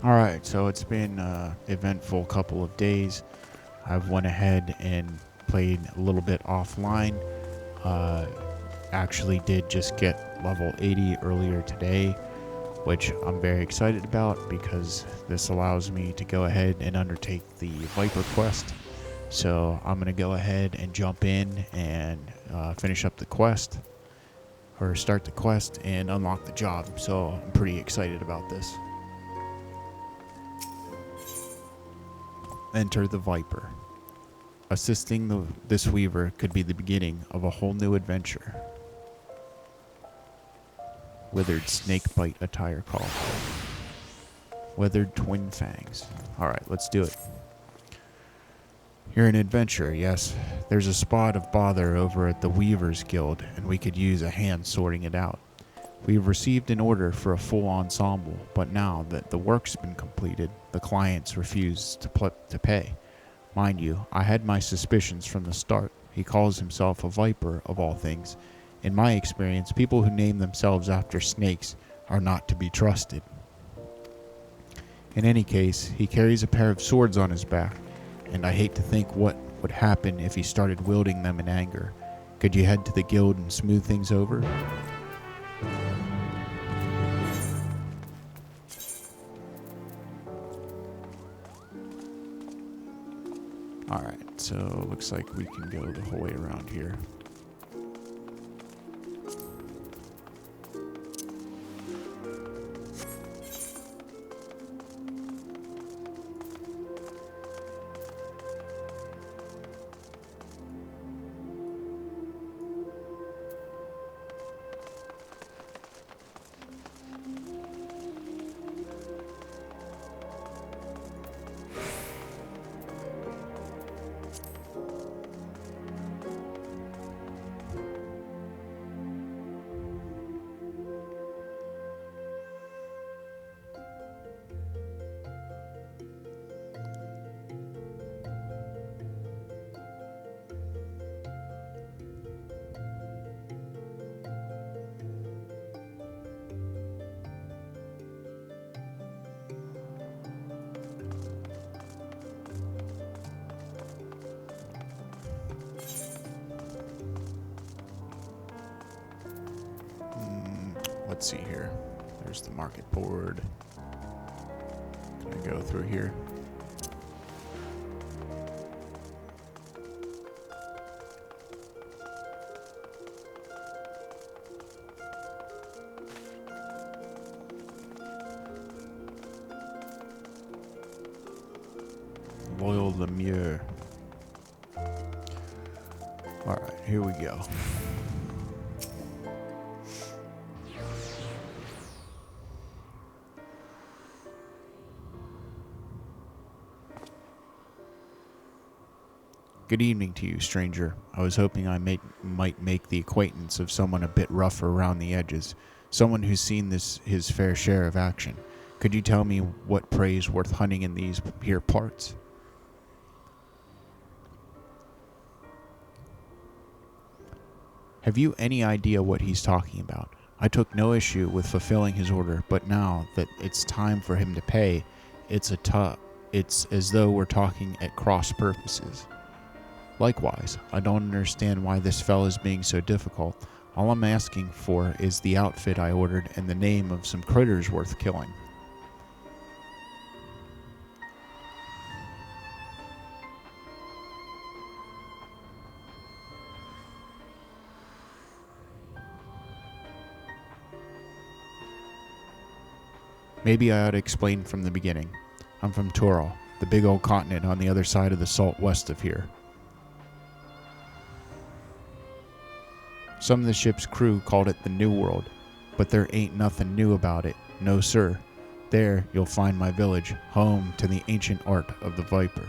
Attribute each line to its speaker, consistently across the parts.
Speaker 1: Alright, so it's been an eventful couple of days. I've went ahead and played a little bit offline. Uh, Actually did just get level 80 earlier today, which I'm very excited about because this allows me to go ahead and undertake the Viper quest. So I'm going to go ahead and jump in and finish up the quest, or start the quest and unlock the job. So I'm pretty excited about this. Enter the Viper. Assisting this weaver could be the beginning of a whole new adventure. Withered snakebite attire call. Weathered twin fangs. Alright, let's do it. You're an adventurer, yes. There's a spot of bother over at the Weavers Guild, and we could use a hand sorting it out. We've received an order for a full ensemble, but now that the work's been completed, the clients refuse to pay. Mind you, I had my suspicions from the start. He calls himself a Viper, of all things. In my experience, people who name themselves after snakes are not to be trusted. In any case, he carries a pair of swords on his back, and I hate to think what would happen if he started wielding them in anger. Could you head to the guild and smooth things over? Alright, so looks like we can go the whole way around here. Let's see here. There's the market board. Can I go through here? Loyal Lemure. Alright, here we go. Good evening to you, stranger. I was hoping I might make the acquaintance of someone a bit rougher around the edges, someone who's seen his fair share of action. Could you tell me what prey's worth hunting in these here parts? Have you any idea what he's talking about? I took no issue with fulfilling his order, but now that it's time for him to pay, it's as though we're talking at cross purposes. Likewise, I don't understand why this fella's being so difficult. All I'm asking for is the outfit I ordered and the name of some critters worth killing. Maybe I ought to explain from the beginning. I'm from Tural, the big old continent on the other side of the salt west of here. Some of the ship's crew called it the New World, but there ain't nothing new about it. No, sir. There you'll find my village, home to the ancient art of the Viper.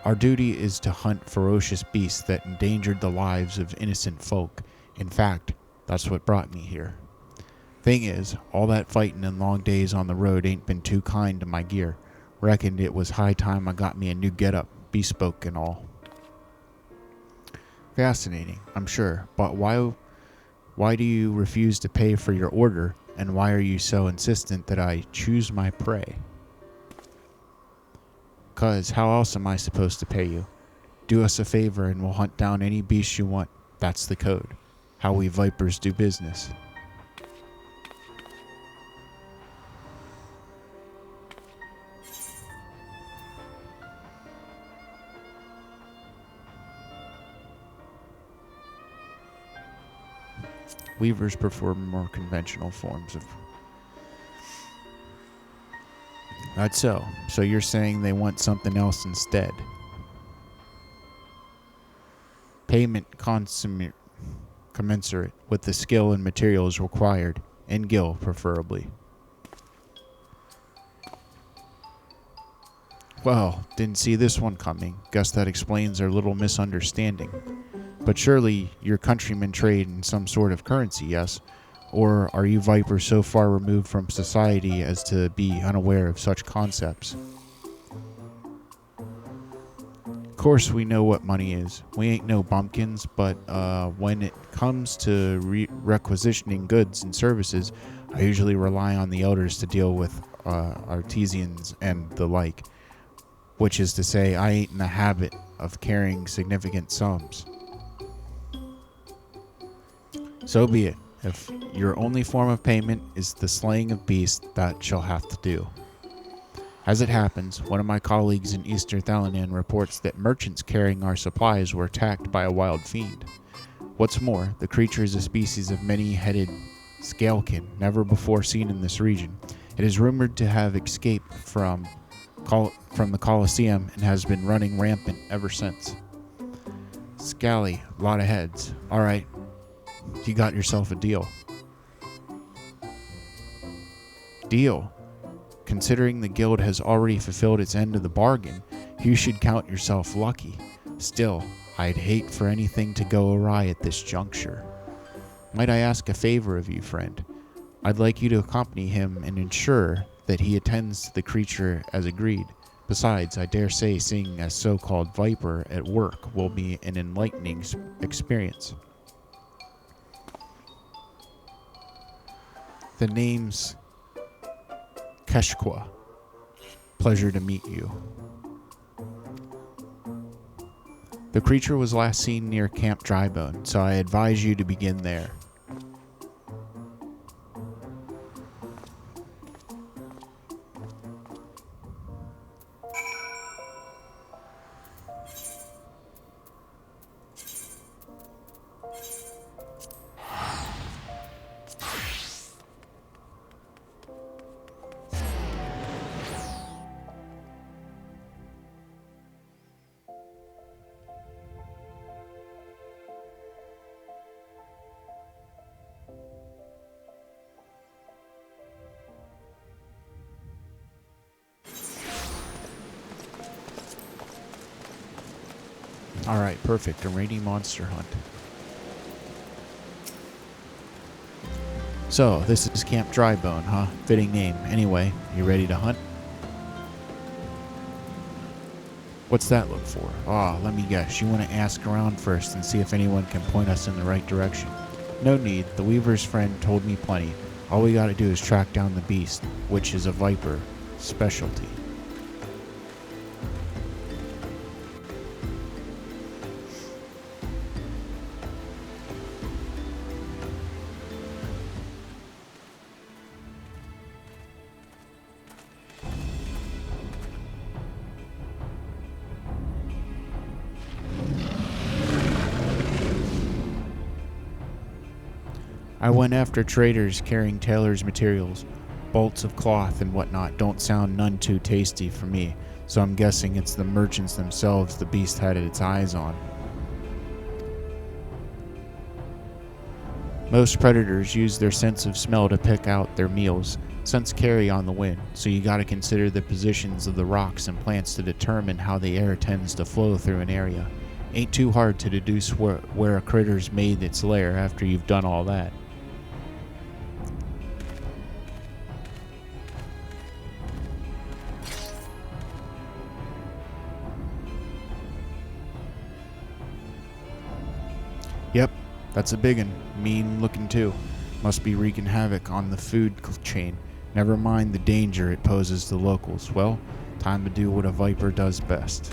Speaker 1: Our duty is to hunt ferocious beasts that endangered the lives of innocent folk. In fact, that's what brought me here. Thing is, all that fighting and long days on the road ain't been too kind to my gear. Reckoned it was high time I got me a new getup, bespoke and all. Fascinating, I'm sure, but why do you refuse to pay for your order, and why are you so insistent that I choose my prey? 'Cause how else am I supposed to pay you? Do us a favor and we'll hunt down any beast you want. That's the code. How we Vipers do business. Weavers prefer more conventional forms of... That's so. So you're saying they want something else instead? Payment commensurate with the skill and materials required, in Gil preferably. Well, didn't see this one coming. Guess that explains our little misunderstanding. But surely your countrymen trade in some sort of currency, yes? Or are you Vipers so far removed from society as to be unaware of such concepts? Of course we know what money is. We ain't no bumpkins, but when it comes to requisitioning goods and services, I usually rely on the elders to deal with artisans and the like. Which is to say, I ain't in the habit of carrying significant sums. So be it. If your only form of payment is the slaying of beasts, that shall have to do. As it happens, one of my colleagues in Eastern Thalanan reports that merchants carrying our supplies were attacked by a wild fiend. What's more, the creature is a species of many-headed scalekin, never before seen in this region. It is rumored to have escaped from the Colosseum and has been running rampant ever since. Scally, lot of heads. Alright, you got yourself a deal. Deal? Considering the guild has already fulfilled its end of the bargain, you should count yourself lucky. Still, I'd hate for anything to go awry at this juncture. Might I ask a favor of you, friend? I'd like you to accompany him and ensure that he attends to the creature as agreed. Besides, I dare say seeing a so-called Viper at work will be an enlightening experience. The name's Keshqua. Pleasure to meet you. The creature was last seen near Camp Drybone, so I advise you to begin there. Alright, perfect. A rainy monster hunt. So, this is Camp Drybone, huh? Fitting name. Anyway, you ready to hunt? What's that look for? Let me guess. You want to ask around first and see if anyone can point us in the right direction. No need. The Weaver's friend told me plenty. All we gotta do is track down the beast, which is a Viper specialty. I went after traders carrying tailor's materials. Bolts of cloth and whatnot don't sound none too tasty for me, so I'm guessing it's the merchants themselves the beast had its eyes on. Most predators use their sense of smell to pick out their meals. Scents carry on the wind, so you gotta consider the positions of the rocks and plants to determine how the air tends to flow through an area. Ain't too hard to deduce where a critter's made its lair after you've done all that. Yep, that's a biggin'. Mean looking too. Must be wreaking havoc on the food chain. Never mind the danger it poses to locals. Well, Time to do what a viper does best.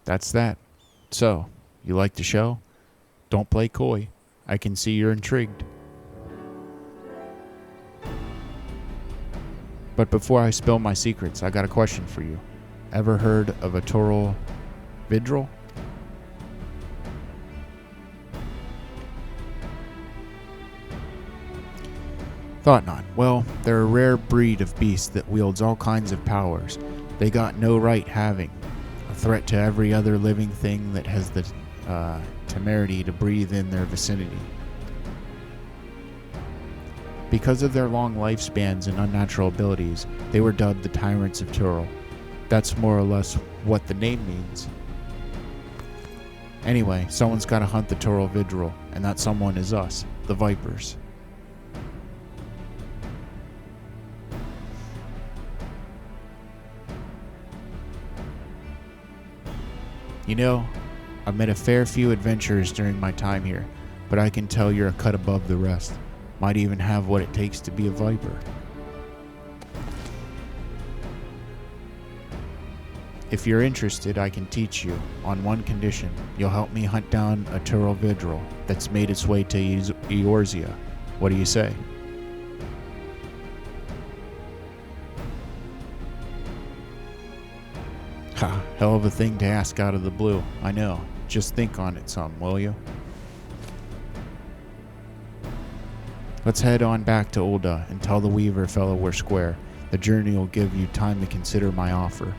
Speaker 1: That's that. So, you like the show? Don't play coy. I can see you're intrigued. But before I spill my secrets, I got a question for you. Ever heard of a Taural Vidril? Thought not. Well, they're a rare breed of beast that wields all kinds of powers they got no right having. A threat to every other living thing that has the temerity to breathe in their vicinity. Because of their long lifespans and unnatural abilities, they were dubbed the Tyrants of Taural. That's more or less what the name means. Anyway, someone's got to hunt the Taural Vidril, and that someone is us, the Vipers. You know, I've met a fair few adventurers during my time here, but I can tell you're a cut above the rest. Might even have what it takes to be a viper. If you're interested, I can teach you, on one condition. You'll help me hunt down a Taural Vidril that's made its way to Eorzea. What do you say? Ha, hell of a thing to ask out of the blue. I know. Just think on it some, will you? Let's head on back to Ul'dah and tell the Weaver fellow we're square. The journey will give you time to consider my offer.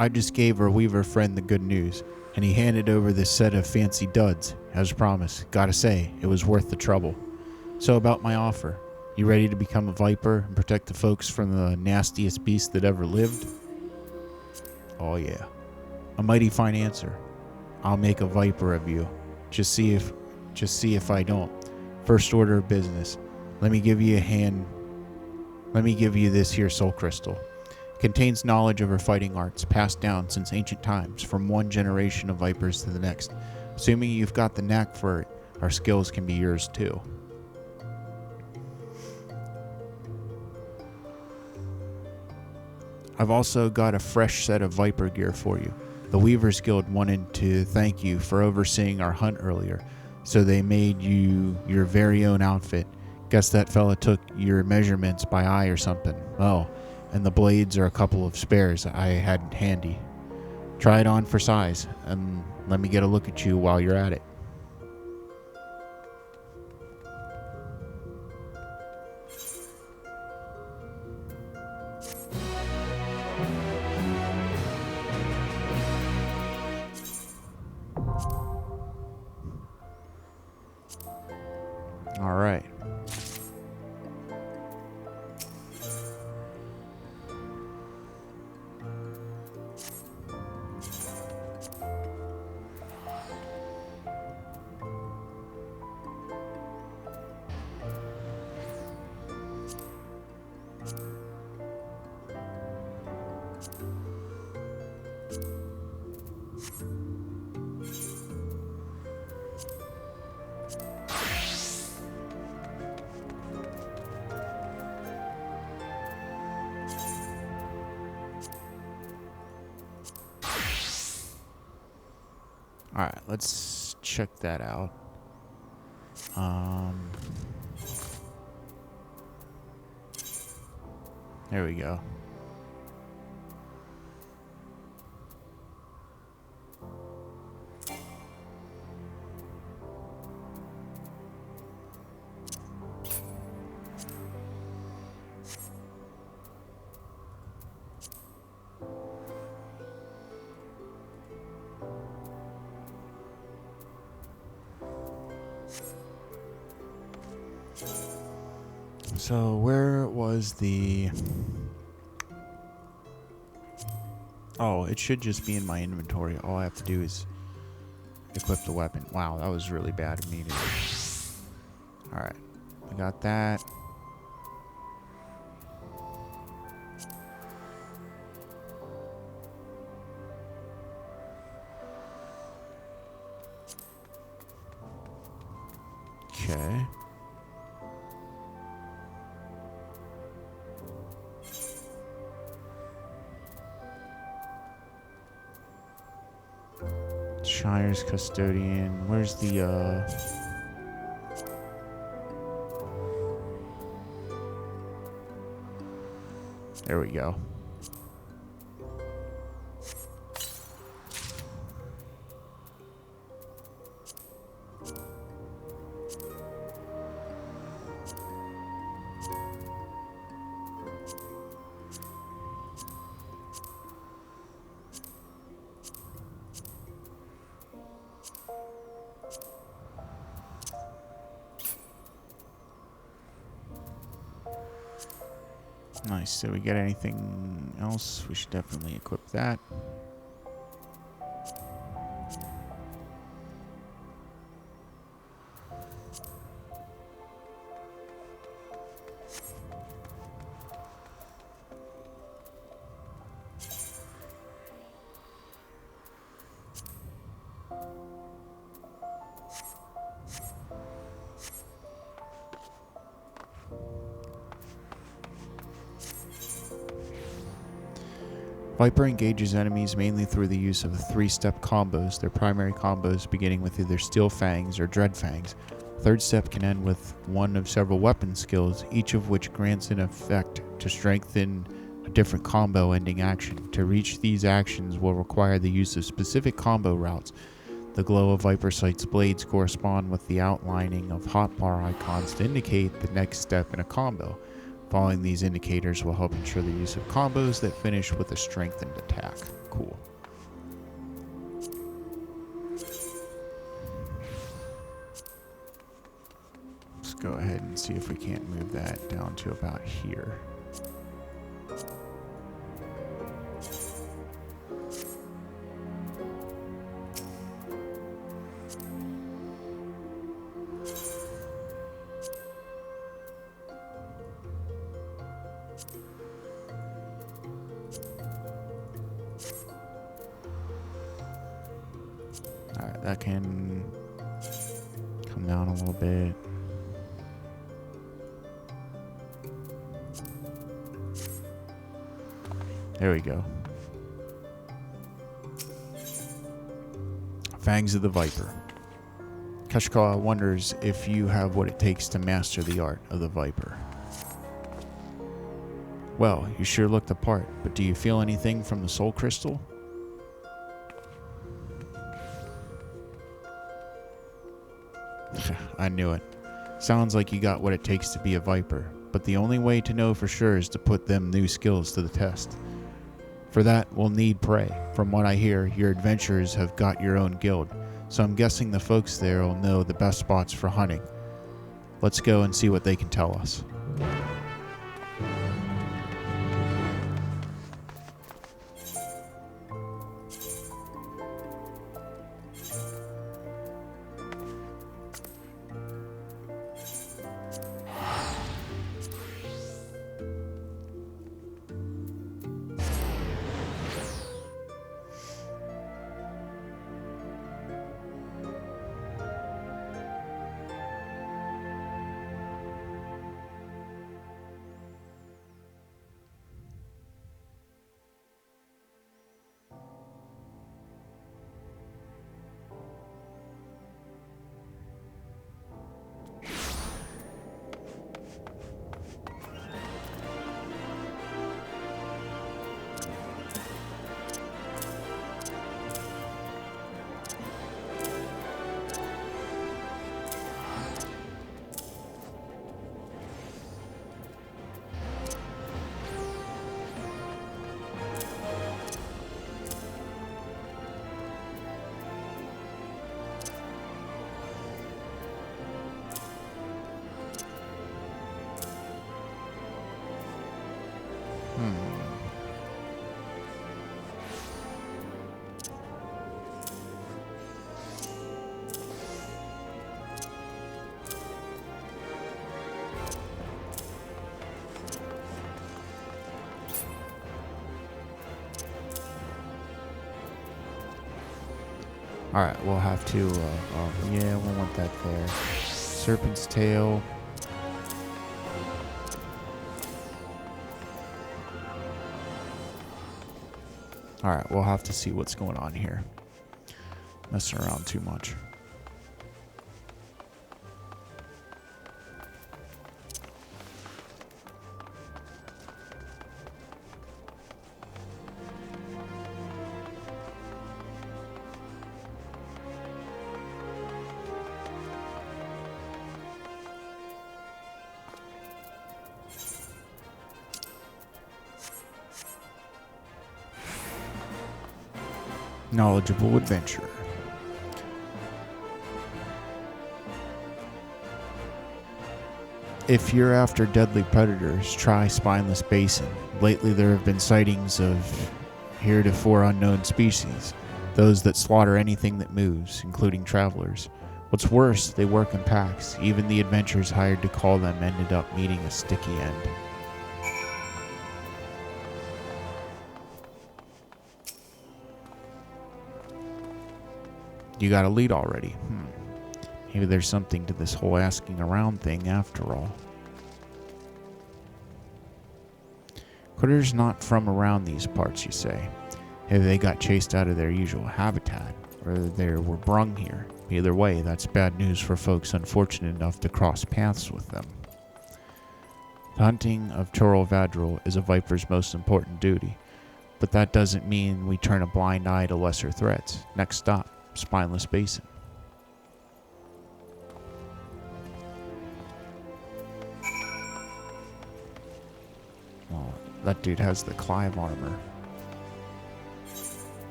Speaker 1: I just gave our Weaver friend the good news, and he handed over this set of fancy duds, as promised. Gotta say, it was worth the trouble. So about my offer, you ready to become a viper and protect the folks from the nastiest beast that ever lived? Oh yeah. A mighty fine answer. I'll make a viper of you. Just see if I don't. First order of business. Let me give you this here soul crystal. Contains knowledge of her fighting arts passed down since ancient times from one generation of vipers to the next. Assuming you've got the knack for it, our skills can be yours too. I've also got a fresh set of viper gear for you. The Weavers Guild wanted to thank you for overseeing our hunt earlier, so they made you your very own outfit. Guess that fella took your measurements by eye or something. Oh, and the blades are a couple of spares I had handy. Try it on for size, and let me get a look at you while you're at it. All right. All right, let's check that out. There we go. So where was the... Oh, it should just be in my inventory. All I have to do is equip the weapon. Wow, that was really bad of me to do. Alright, we got that. Okay. Shire's Custodian. Where's the, There we go. Nice. Did we get anything else? We should definitely equip that. Viper engages enemies mainly through the use of 3-step combos, their primary combos beginning with either Steel Fangs or Dread Fangs. Third step can end with one of several weapon skills, each of which grants an effect to strengthen a different combo ending action. To reach these actions will require the use of specific combo routes. The glow of Viper Sight's blades correspond with the outlining of hotbar icons to indicate the next step in a combo. Following these indicators will help ensure the use of combos that finish with a strengthened attack. Cool. Let's go ahead and see if we can't move that down to about here. Alright, that can come down a little bit. There we go. Fangs of the Viper. Kashkawa wonders if you have what it takes to master the art of the Viper. Well, you sure look the part, but do you feel anything from the soul crystal? I knew it. Sounds like you got what it takes to be a Viper, but the only way to know for sure is to put them new skills to the test. For that, we'll need prey. From what I hear, your adventurers have got your own guild, so I'm guessing the folks there will know the best spots for hunting. Let's go and see what they can tell us. Alright, we'll have to, yeah, we'll want that there. Serpent's tail. Alright, we'll have to see what's going on here. Messing around too much. Knowledgeable adventurer. If you're after deadly predators, try Spineless Basin. Lately there have been sightings of heretofore unknown species, those that slaughter anything that moves, including travelers. What's worse, they work in packs. Even the adventurers hired to call them ended up meeting a sticky end. You got a lead already. Maybe there's something to this whole asking around thing after all. Critters not from around these parts, you say. Maybe they got chased out of their usual habitat, or they were brung here. Either way, that's bad news for folks unfortunate enough to cross paths with them. The hunting of Choral Vadril is a Viper's most important duty, but that doesn't mean we turn a blind eye to lesser threats. Next stop, Spineless Basin. Oh, that dude has the Clive armor.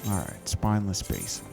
Speaker 1: Alright, Spineless Basin.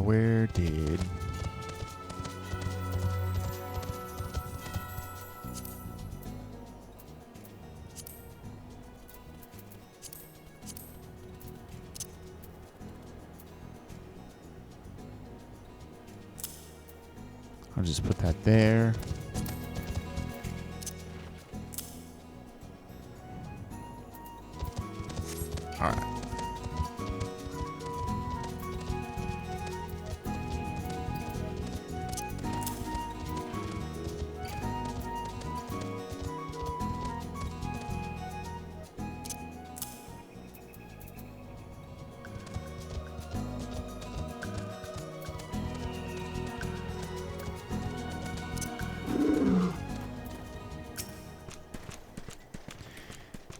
Speaker 1: Where did... I'll just put that there.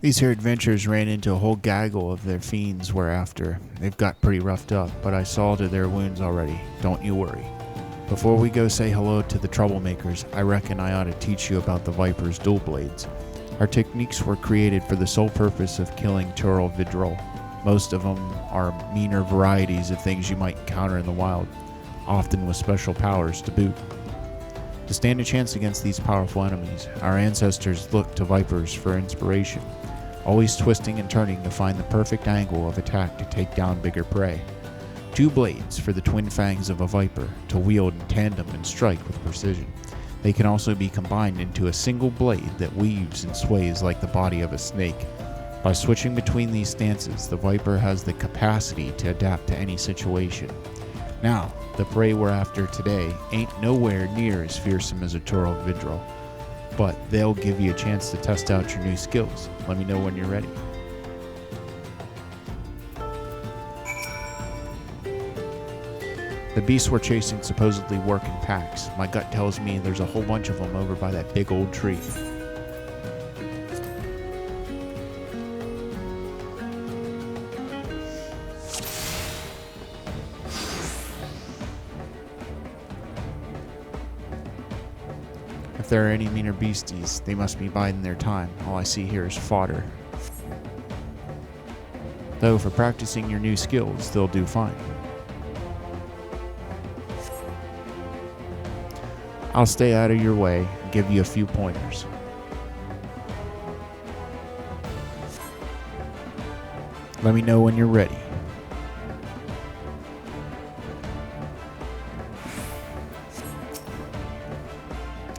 Speaker 1: These here adventurers ran into a whole gaggle of their fiends whereafter. They've got pretty roughed up, but I saw to their wounds already. Don't you worry. Before we go say hello to the troublemakers, I reckon I ought to teach you about the Viper's dual blades. Our techniques were created for the sole purpose of killing Turl Vidrol. Most of them are meaner varieties of things you might encounter in the wild, often with special powers to boot. To stand a chance against these powerful enemies, our ancestors looked to Vipers for inspiration, always twisting and turning to find the perfect angle of attack to take down bigger prey. 2 blades for the twin fangs of a Viper to wield in tandem and strike with precision. They can also be combined into a single blade that weaves and sways like the body of a snake. By switching between these stances, the Viper has the capacity to adapt to any situation. Now, the prey we're after today ain't nowhere near as fearsome as a Turl Vidrol, but they'll give you a chance to test out your new skills. Let me know when you're ready. The beasts we're chasing supposedly work in packs. My gut tells me there's a whole bunch of them over by that big old tree. If there are any meaner beasties, they must be biding their time. All I see here is fodder. Though for practicing your new skills, they'll do fine. I'll stay out of your way and give you a few pointers. Let me know when you're ready.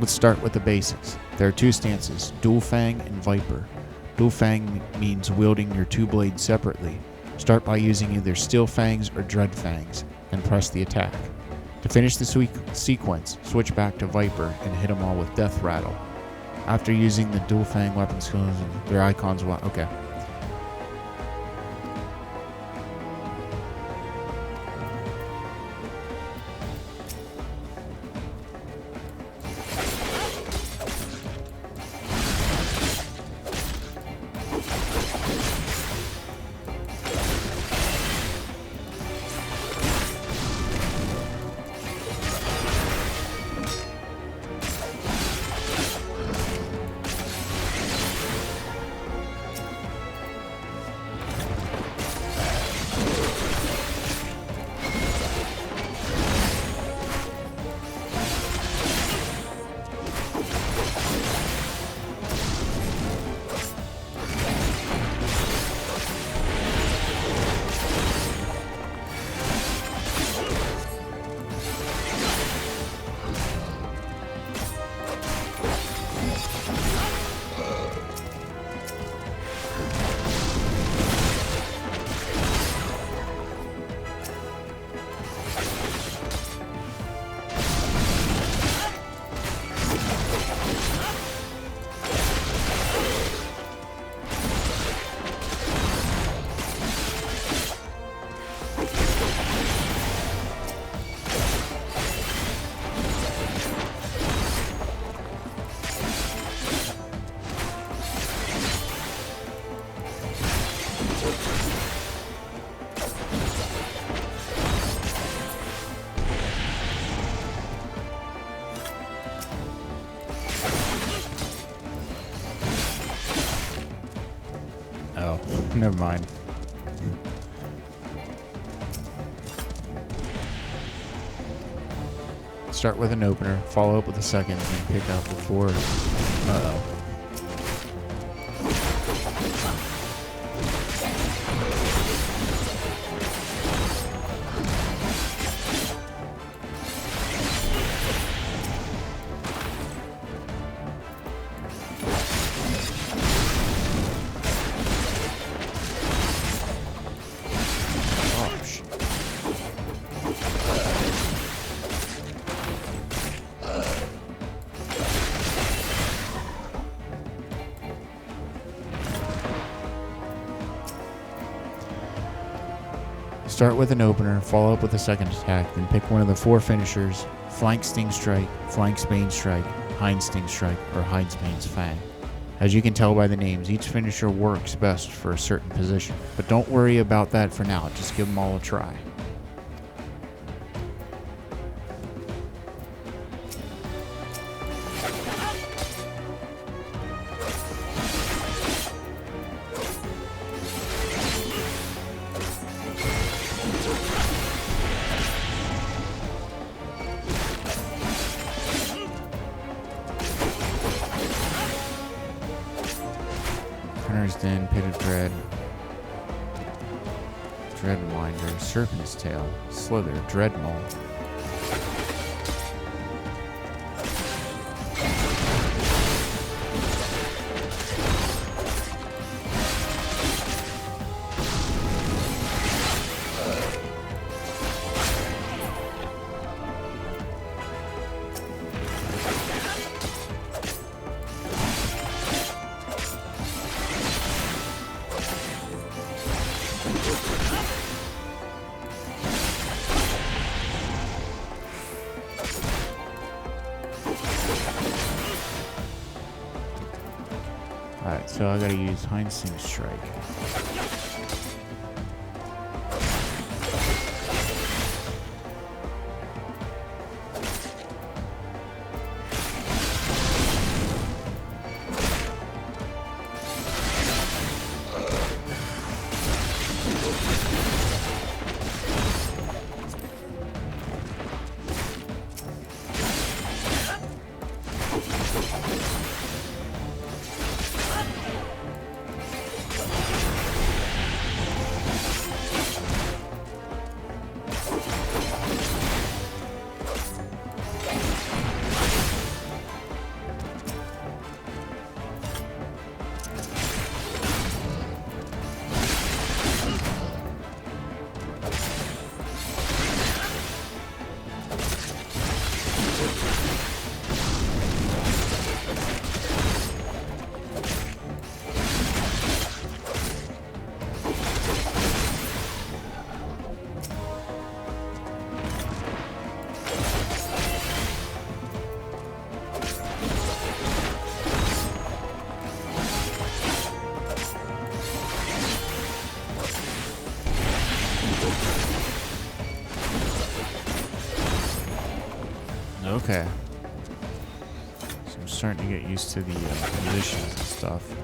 Speaker 1: Let's start with the basics. There are 2 stances, Dual Fang and Viper. Dual Fang means wielding your 2 blades separately. Start by using either Steel Fangs or Dread Fangs, and press the attack. To finish the sequence, switch back to Viper and hit them all with Death Rattle. After using the Dual Fang weapon skills, their icons will... Okay. Oh, never mind. Start with an opener, follow up with a second, and then pick up the 4. Uh-oh. Start with an opener, follow up with a second attack, then pick one of the 4 finishers: Flank Sting Strike, Flank Bane Strike, Hind Sting Strike, or Hind Bane's Fang. As you can tell by the names, each finisher works best for a certain position. But don't worry about that for now, just give them all a try. Hunter's Den, Pit of Dread, Dreadwinder, Serpent's Tail, Slither, Dreadmaw. Alright, so I gotta use Hindsight Strike. Okay. So I'm starting to get used to the positions and stuff.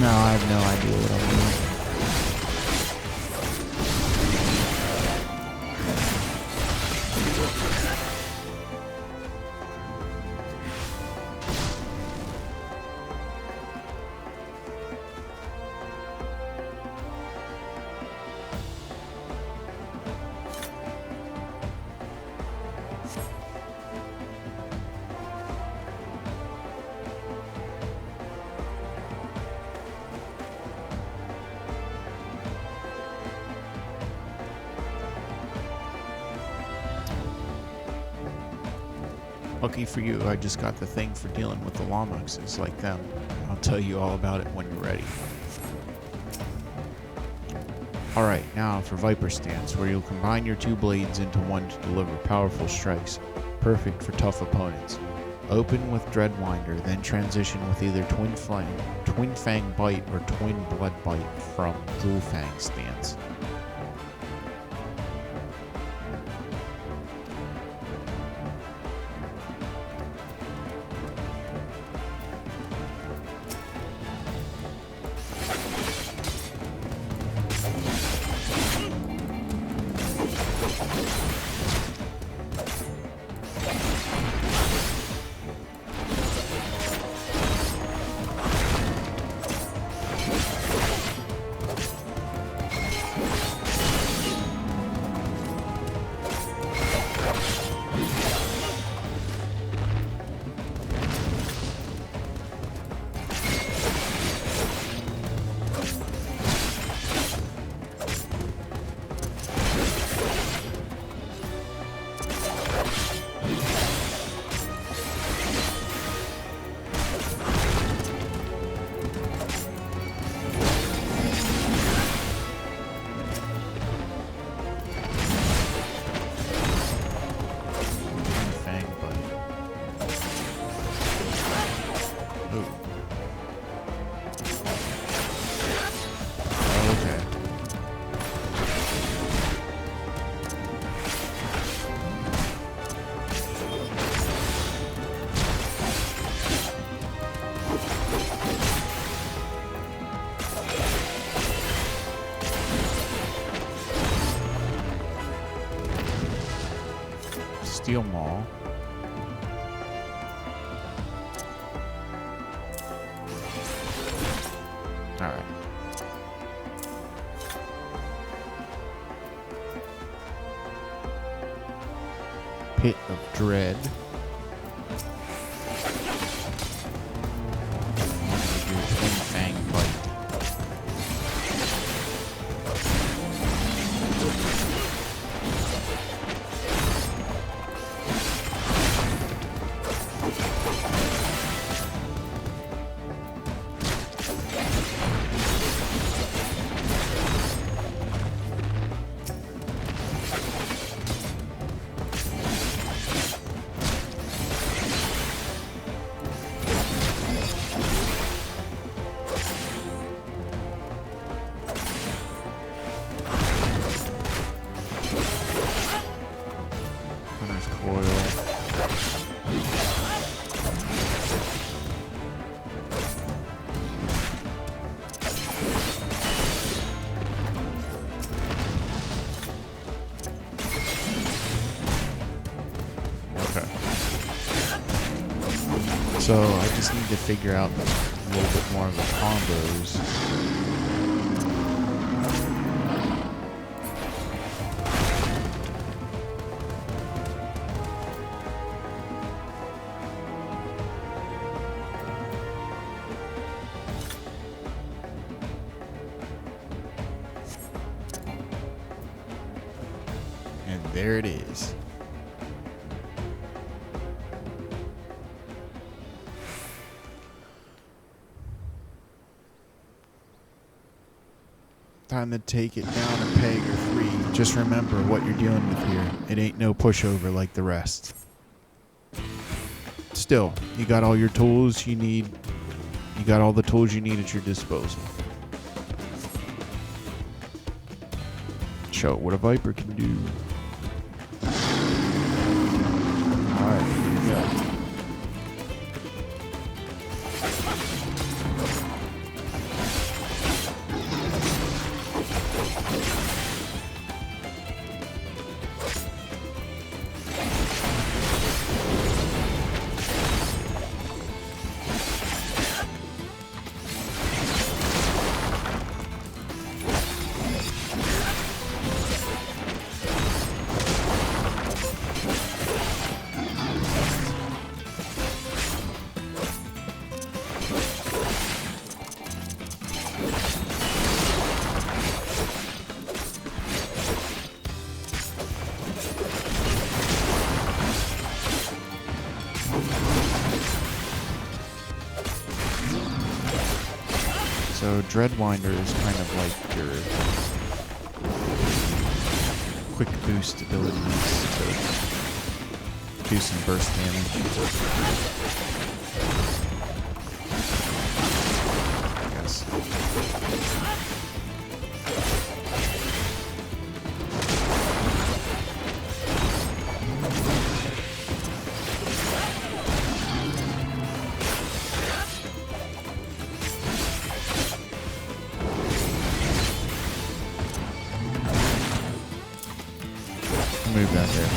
Speaker 1: No, I have no idea what I'm doing. Lucky for you, I just got the thing for dealing with the Lomuxes like them. I'll tell you all about it when you're ready. Alright, now for Viper Stance, where you'll combine your two blades into one to deliver powerful strikes, perfect for tough opponents. Open with Dreadwinder, then transition with either Twin Fang Bite or Twin Blood Bite from Dual Fang Stance. steel maul. Alright. Pit of Dread. Twin Fang Bite. So I just need to figure out a little bit more of the combos. And there it is. Time to take it down a peg or 3. Just remember what you're dealing with here. It ain't no pushover like the rest. Still, you got all your tools you need. You got all the tools you need at your disposal. Show what a Viper can do. Alright, here we go. So Dreadwinder is kind of like your quick boost abilities to do some burst damage. I guess. Move that there.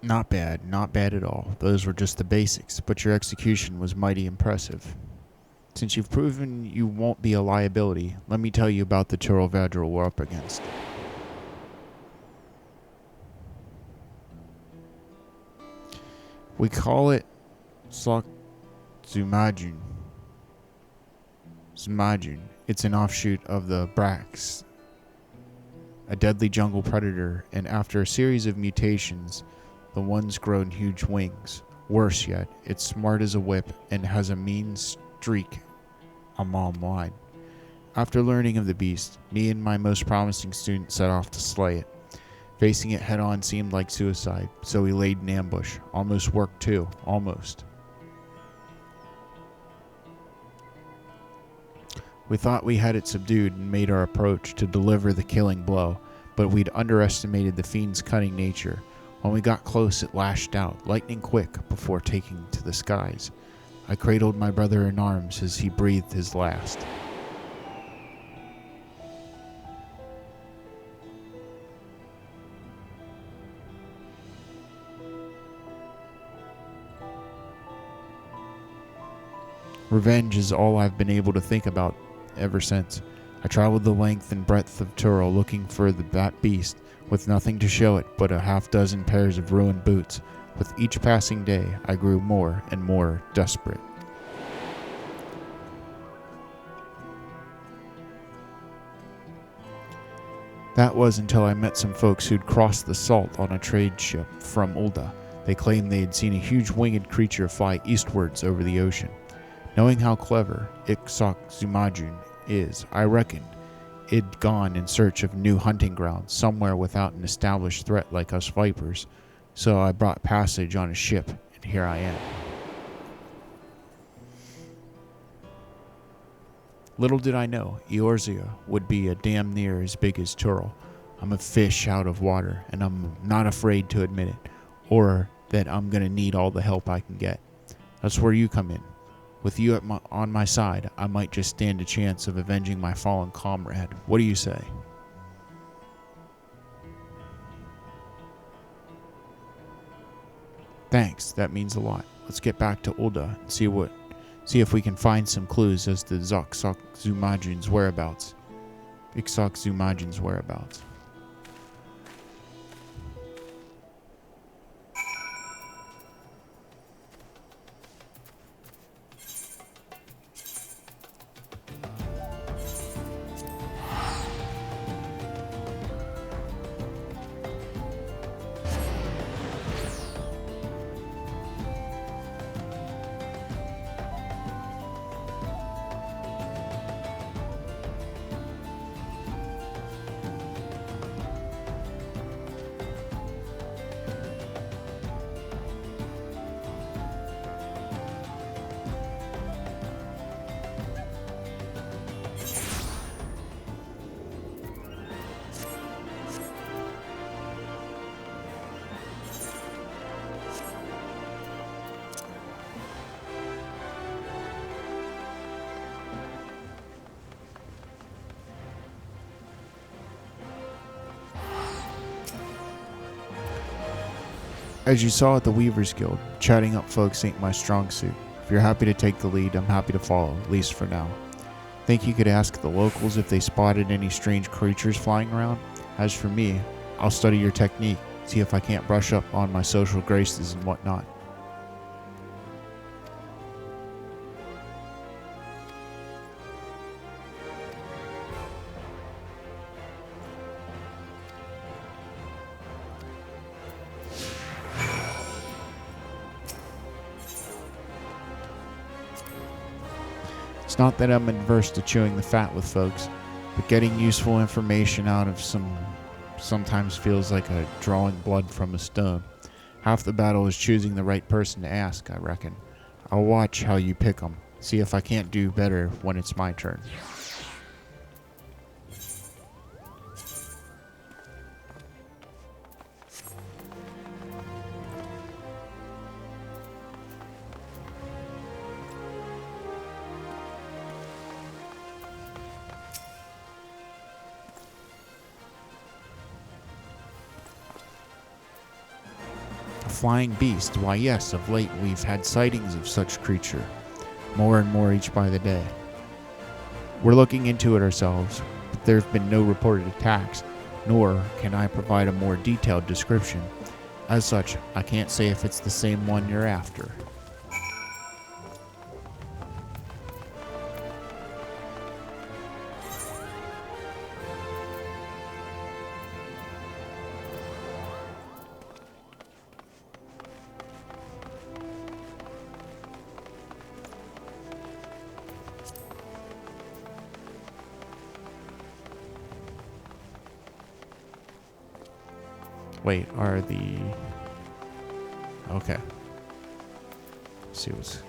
Speaker 1: Not bad, not bad at all. Those were just the basics, but your execution was mighty impressive. Since you've proven you won't be a liability, let me tell you about the Turo Vadral we're up against. We call it Zumajun. It's an offshoot of the Brax, a deadly jungle predator, and after a series of mutations, the one's grown huge wings. Worse yet, it's smart as a whip and has a mean streak a mile wide. After learning of the beast, me and my most promising student set off to slay it. Facing it head-on seemed like suicide, so we laid an ambush. Almost worked too. Almost. We thought we had it subdued and made our approach to deliver the killing blow, but we'd underestimated the fiend's cunning nature. When we got close, it lashed out, lightning quick, before taking to the skies. I cradled my brother in arms as he breathed his last. Revenge is all I've been able to think about ever since. I traveled the length and breadth of Turo looking for that beast, with nothing to show it but a half-dozen pairs of ruined boots. With each passing day, I grew more and more desperate. That was until I met some folks who'd crossed the salt on a trade ship from Ulda. They claimed they had seen a huge winged creature fly eastwards over the ocean. Knowing how clever FFXIV is, I reckoned it'd gone in search of new hunting grounds somewhere without an established threat like us Vipers. So I brought passage on a ship, and here I am. Little did I know, Eorzea would be a damn near as big as Turo. I'm a fish out of water, and I'm not afraid to admit it, or that I'm gonna need all the help I can get. That's where you come in. With you on my side, I might just stand a chance of avenging my fallen comrade. What do you say? Thanks, that means a lot. Let's get back to Ulda and see if we can find some clues as to FFXIV's whereabouts. FFXIV's whereabouts. As you saw at the Weavers Guild, chatting up folks ain't my strong suit. If you're happy to take the lead, I'm happy to follow, at least for now. Think you could ask the locals if they spotted any strange creatures flying around? As for me, I'll study your technique, see if I can't brush up on my social graces and whatnot. It's not that I'm adverse to chewing the fat with folks, but getting useful information out of sometimes feels like drawing blood from a stone. Half the battle is choosing the right person to ask, I reckon. I'll watch how you pick 'em, see if I can't do better when it's my turn. flying beast? Why yes, of late we've had sightings of such creature, more and more each by the day. We're looking into it ourselves, but there have been no reported attacks, nor can I provide a more detailed description. As such, I can't say if it's the same one you're after. Wait, are the... Okay. Let's see what's...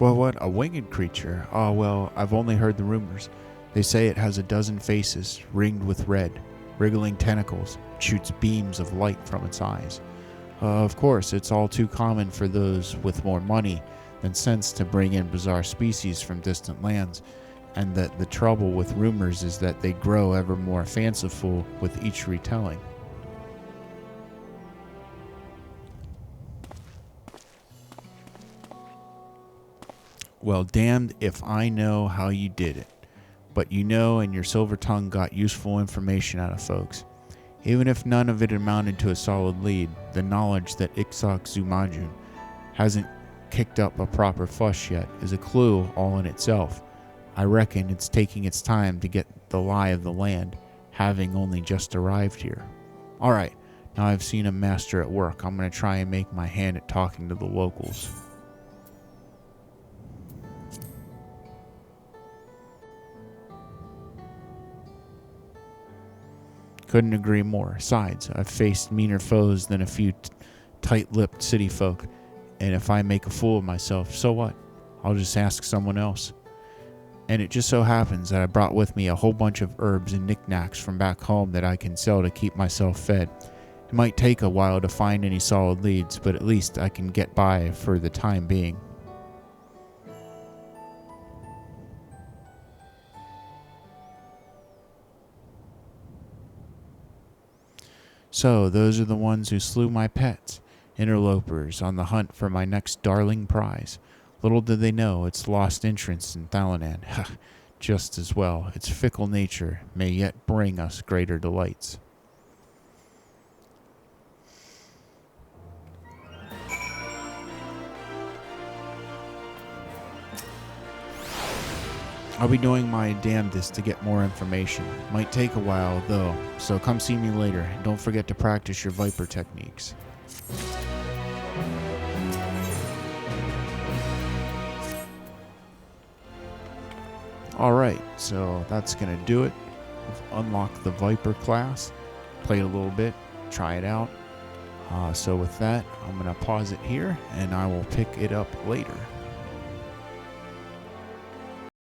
Speaker 1: Well, what? A winged creature? Oh, well, I've only heard the rumors. They say it has a dozen faces, ringed with red, wriggling tentacles, shoots beams of light from its eyes. Of course, it's all too common for those with more money than sense to bring in bizarre species from distant lands, and that the trouble with rumors is that they grow ever more fanciful with each retelling. Well, damned if I know how you did it. But you know, and your silver tongue got useful information out of folks. Even if none of it amounted to a solid lead, the knowledge that FFXIV hasn't kicked up a proper fuss yet is a clue all in itself. I reckon it's taking its time to get the lie of the land, having only just arrived here. Alright, now I've seen a master at work. I'm going to try and make my hand at talking to the locals. Couldn't agree more. Besides, I've faced meaner foes than a few tight-lipped city folk, and if I make a fool of myself, so what? I'll just ask someone else. And it just so happens that I brought with me a whole bunch of herbs and knickknacks from back home that I can sell to keep myself fed. It might take a while to find any solid leads, but at least I can get by for the time being. So, those are the ones who slew my pets, interlopers on the hunt for my next darling prize. Little did they know its lost entrance in Thalanan. Just as well, its fickle nature may yet bring us greater delights. I'll be doing my damnedest to get more information. Might take a while, though, so come see me later, and don't forget to practice your Viper techniques. Alright, so that's going to do it. We've unlocked the Viper class, played a little bit, try it out. So with that, I'm going to pause it here, and I will pick it up later.